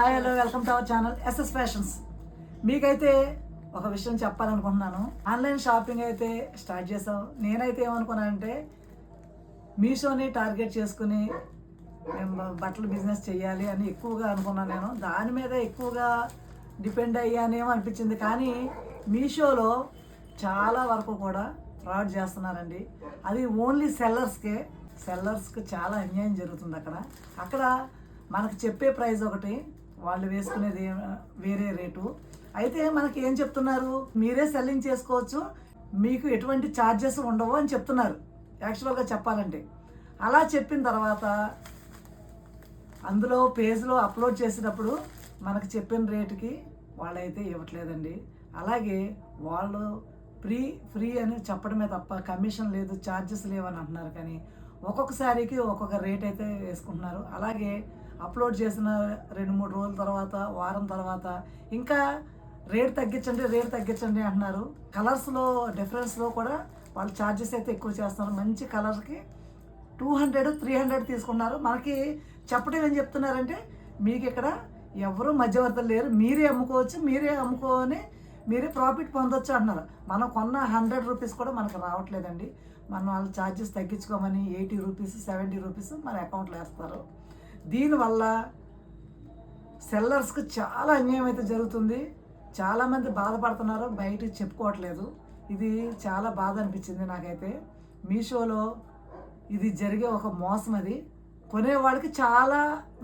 Hi hello welcome to our channel SS fashions. మీకైతే ఒక విషయం చెప్పాలనుకుంటున్నాను. ఆన్లైన్ షాపింగ్ అయితే స్టార్ట్ చేసాం. నేనైతే ఏమనుకున్నానంటే మీషోని టార్గెట్ చేసుకుని మేము బట్టల బిజినెస్ చేయాలి అని ఎక్కువగా అనుకున్నాను. నేను దాని మీద ఎక్కువగా డిపెండ్ అయ్యానేమో అనిపించింది. కానీ మీషోలో చాలా వరకు కూడా ఫ్రాడ్ చేస్తున్నారండి. అది ఓన్లీ సెల్లర్స్కి చాలా అన్యాయం జరుగుతుంది. అక్కడ మనకు చెప్పే ప్రైస్ ఒకటి, వాళ్ళు వేసుకునేది వేరే రేటు. అయితే మనకి ఏం చెప్తున్నారు, మీరే సెల్లింగ్ చేసుకోవచ్చు, మీకు ఎటువంటి ఛార్జెస్ ఉండవు అని చెప్తున్నారు. యాక్చువల్గా చెప్పాలంటే అలా చెప్పిన తర్వాత అందులో పేజ్లో అప్లోడ్ చేసినప్పుడు మనకు చెప్పిన రేటుకి వాళ్ళైతే ఇవ్వట్లేదండి. అలాగే వాళ్ళు ఫ్రీ అని చెప్పడమే తప్ప కమిషన్ లేదు, ఛార్జెస్ లేవని అంటున్నారు. కానీ ఒక్కొక్క శారీకి ఒక్కొక్క రేట్ అయితే వేసుకుంటున్నారు. అలాగే అప్లోడ్ చేసిన 2-3 రోజుల తర్వాత, వారం తర్వాత ఇంకా రేట్ తగ్గించండి అంటున్నారు. కలర్స్లో డిఫరెన్స్లో కూడా వాళ్ళు ఛార్జెస్ అయితే ఎక్కువ చేస్తున్నారు. మంచి కలర్కి 200-300 తీసుకున్నారు. మనకి చెప్పడం ఏం చెప్తున్నారంటే, మీకు ఇక్కడ ఎవరు మధ్యవర్తులు లేరు, మీరే అమ్ముకోవచ్చు, మీరే అమ్ముకొని మీరే ప్రాఫిట్ పొందొచ్చు అంటున్నారు. మనం కొన్న 100 రూపీస్ కూడా మనకు రావట్లేదండి. మనం వాళ్ళ ఛార్జెస్ తగ్గించుకోమని 80 రూపీస్ 70 రూపీస్ మన అకౌంట్లో వేస్తారు. దీనివల్ల సెల్లర్స్కి చాలా అన్యాయం అయితే జరుగుతుంది. చాలామంది బాధపడుతున్నారు, బయటకు చెప్పుకోవట్లేదు. ఇది చాలా బాధ అనిపించింది నాకైతే. మీషోలో ఇది జరిగే ఒక మోసం. అది కొనేవాడికి చాలా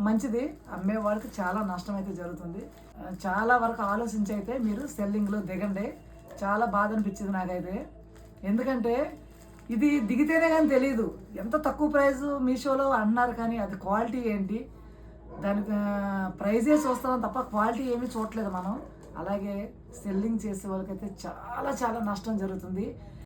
మంచిది, అమ్మేవాడికి చాలా నష్టం అయితే జరుగుతుంది. చాలా వరకు ఆలోచించి అయితే మీరు సెల్లింగ్లో దిగండి. చాలా బాధ అనిపించింది నాకైతే. ఎందుకంటే ఇది దిగితేనే కానీ తెలియదు. ఎంత తక్కువ ప్రైస్ మీషోలో అంటున్నారు, కానీ అది క్వాలిటీ ఏంటి, దానికి ప్రైజే చూస్తున్నాం తప్ప క్వాలిటీ ఏమీ చూడట్లేదు మనం. అలాగే సెల్లింగ్ చేసే వాళ్ళకైతే చాలా చాలా నష్టం జరుగుతుంది.